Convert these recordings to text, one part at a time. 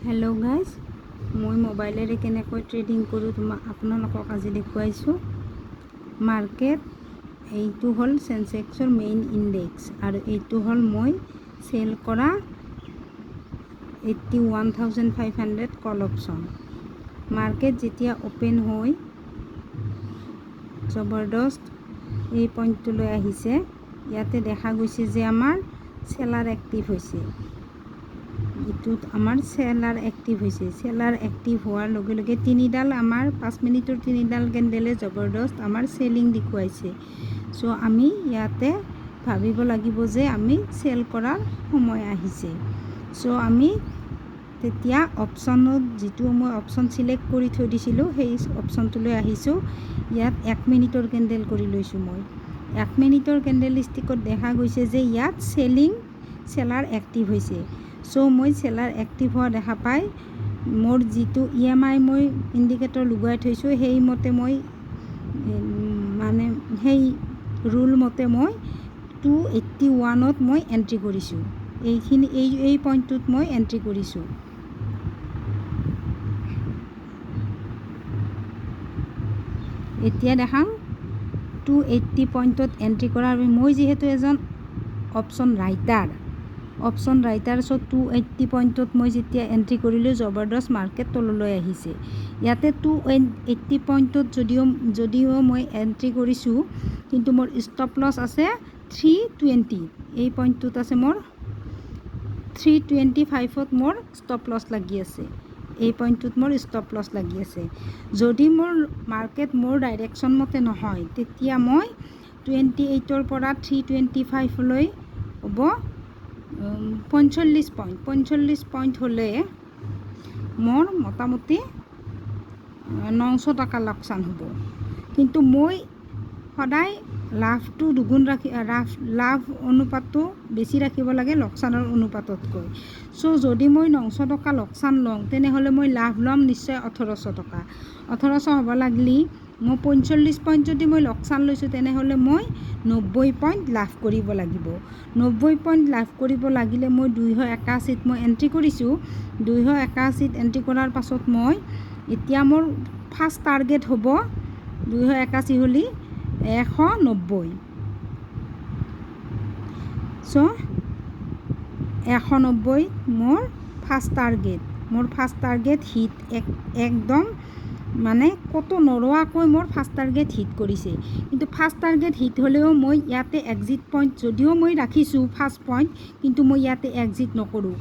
Hello' guys, মই মোবাইলেৰে কেনেকৈ trading কৰোঁ আপোনালোকক আজি দেখুৱাইছোঁ। মাৰ্কেট এইটো হ'ল চেনচেক্সৰ মেইন ইণ্ডেক্স আৰু এইটো হ'ল মই চেল কৰা 81,500 কল অপশ্যন। মাৰ্কেট যেতিয়া অ'পেন হৈ জবৰদস্ত এই পইণ্টটোলৈ আহিছে, ইয়াতে দেখা গৈছে যে আমাৰ চেলাৰ এক্টিভ হৈছে। ইটোত আমাৰ চেলাৰ এক্টিভ হৈছে। চেলাৰ এক্টিভ হোৱাৰ লগে লগে তিনিডাল আমাৰ 5 মিনিটৰ তিনিডাল কেণ্ডেলে জবৰদস্ত আমাৰ চেলিং দেখুৱাইছে। চ' আমি ইয়াতে ভাবিব লাগিব যে আমি চেল কৰাৰ সময় আহিছে। চ' আমি তেতিয়া অপশ্যনত যিটো মই অপশ্যন চিলেক্ট কৰি থৈ দিছিলোঁ সেই অপশ্যনটোলৈ আহিছোঁ। ইয়াত 1 মিনিটৰ কেণ্ডেল কৰি লৈছোঁ মই। 1 মিনিটৰ কেণ্ডেল ষ্টিকত দেখা গৈছে যে ইয়াত চেলাৰ এক্টিভ হৈছে। চ' মই চেলাৰ এক্টিভ হোৱা দেখা পাই মোৰ যিটো EMI মই ইণ্ডিকেটৰ লগাই থৈছোঁ সেইমতে মই সেই ৰুল মতে মই 281ত মই এণ্ট্ৰি কৰিছোঁ। এই পইণ্টটোত মই এণ্ট্ৰি কৰিছোঁ। এতিয়া দেখাম 280 পইণ্টত এণ্ট্ৰি কৰাৰ মই যিহেতু এজন অপশ্যন ৰাইটাৰ চ' 280 পইণ্টত মই যেতিয়া এণ্ট্ৰি কৰিলোঁ জবৰদস্ত মাৰ্কেট তললৈ আহিছে। ইয়াতে 280 পইণ্টত যদিও মই এণ্ট্ৰি কৰিছোঁ, কিন্তু মোৰ ষ্টপ লছ আছে 320। এই পইণ্টটোত আছে মোৰ 325ত মোৰ ষ্টপ লছ লাগি আছে। এই পইণ্টটোত মোৰ ষ্টপ লছ লাগি আছে। যদি মোৰ মাৰ্কেট মোৰ ডাইৰেকশ্যন মতে নহয়, তেতিয়া মই 28ৰ পৰা 325লৈ হ'ব 45 পইণ্ট হ'লে মোৰ মোটামুটি 900 টকা লোকচান হ'ব। কিন্তু মই সদায় লাভটো লাভ অনুপাতটো বেছি ৰাখিব লাগে লোকচানৰ অনুপাততকৈ। চ' যদি মই 900 টকা লোকচান লওঁ, তেনেহ'লে মই লাভ ল'ম নিশ্চয় 1800 টকা। 1800 হ'ব লাগিলে মই 45 পইণ্ট যদি মই লোকচান লৈছোঁ, তেনেহ'লে মই 90 পইণ্ট লাভ কৰিব লাগিব। 90 পইণ্ট লাভ কৰিব লাগিলে মই 281ত মই এণ্ট্ৰি কৰিছোঁ। 281ত এণ্ট্ৰি কৰাৰ পাছত মই এতিয়া মোৰ ফাৰ্ষ্ট টাৰ্গেট হ'ব 281 হ'লে 190। চ' 190 মোৰ ফাৰ্ষ্ট টাৰ্গেট হিট একদম ক'তো নৰোৱাকৈ মোৰ ফাৰ্ষ্ট টাৰ্গেট হিট কৰিছে। কিন্তু ফাৰ্ষ্ট টাৰ্গেট হিট হ'লেও মই ইয়াতে এক্সিট পইণ্ট যদিও মই ৰাখিছোঁ ফাৰ্ষ্ট পইণ্ট, কিন্তু মই ইয়াতে এক্সিট নকৰোঁ।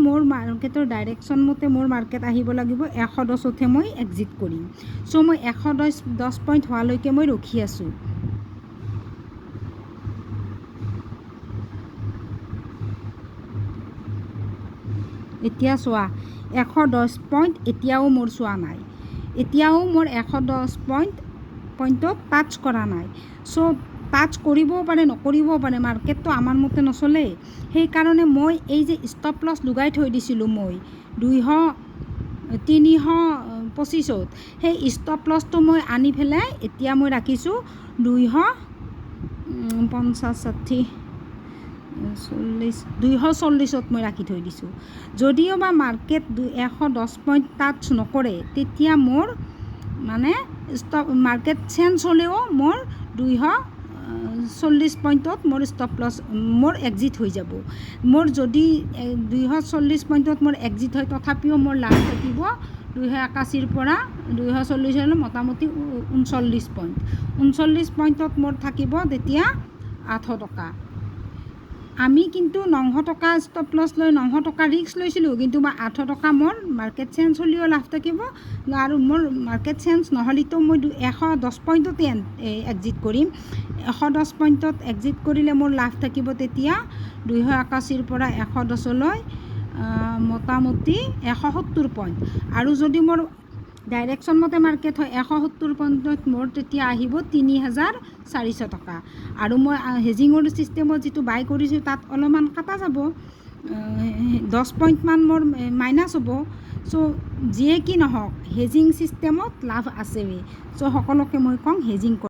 মোৰ মাৰ্কেটৰ ডাইৰেকশ্যন মতে মোৰ মাৰ্কেট আহিব লাগিব 110তহে মই এক্সিট কৰিম। চ' মই 110 পইণ্ট হোৱালৈকে মই ৰখি আছোঁ। এতিয়া চোৱা 110 পইণ্ট এতিয়াও মোৰ চোৱা নাই। এতিয়াও মোৰ 110 পইণ্টত টাচ কৰা নাই। চ' টাচ কৰিবও পাৰে নকৰিবও পাৰে, মাৰ্কেটটো আমাৰ মতে নচলে। সেইকাৰণে মই এই যে ষ্টপ লছ লগাই থৈ দিছিলোঁ মই 325ত, সেই ষ্টপ লছটো মই আনি পেলাই এতিয়া মই ৰাখিছোঁ 240-240ত মই ৰাখি থৈ দিছোঁ। যদিও বা মাৰ্কেট 110 পইণ্ট টাচ নকৰে, তেতিয়া মোৰ মাৰ্কেট চেঞ্জ হ'লেও মোৰ 240 পইণ্টত মোৰ ষ্টপ লছ মোৰ এক্সিট হৈ যাব। মোৰ যদি 240 পইণ্টত মোৰ এক্সিট হয়, তথাপিও মোৰ লাভ থাকিব 281ৰ পৰা 240 মোটামুটি 39 পইণ্ট। 39 পইণ্টত মোৰ থাকিব তেতিয়া 800 টকা। আমি কিন্তু 900 টকা ষ্টপ লছ লৈ 900 টকা ৰিস্ক লৈছিলোঁ, কিন্তু মই 800 টকা মোৰ মাৰ্কেট চেঞ্জ হ'লেও লাভ থাকিব আৰু মোৰ মাৰ্কেট চেঞ্জ নহ'লেতো মই 110 পইণ্টতে এক্সিট কৰিম। 110 পইণ্টত এক্সিট কৰিলে মোৰ লাভ থাকিব তেতিয়া 281ৰ পৰা 110লৈ মোটামুটি 170 পইণ্ট। আৰু যদি মোৰ ডাইৰেকশ্যন মতে মাৰ্কেট হয় 170 পইণ্টত মোৰ তেতিয়া আহিব 3400 টকা। আৰু মই হেজিঙৰ ছিষ্টেমত যিটো বাই কৰিছোঁ তাত অলপমান কাটা যাব, 10 পইণ্টমান মোৰ মাইনাছ হ'ব। চ' যিয়ে কি নহওক হেজিং ছিষ্টেমত লাভ আছেই। চ' সকলোকে মই কওঁ হেজিং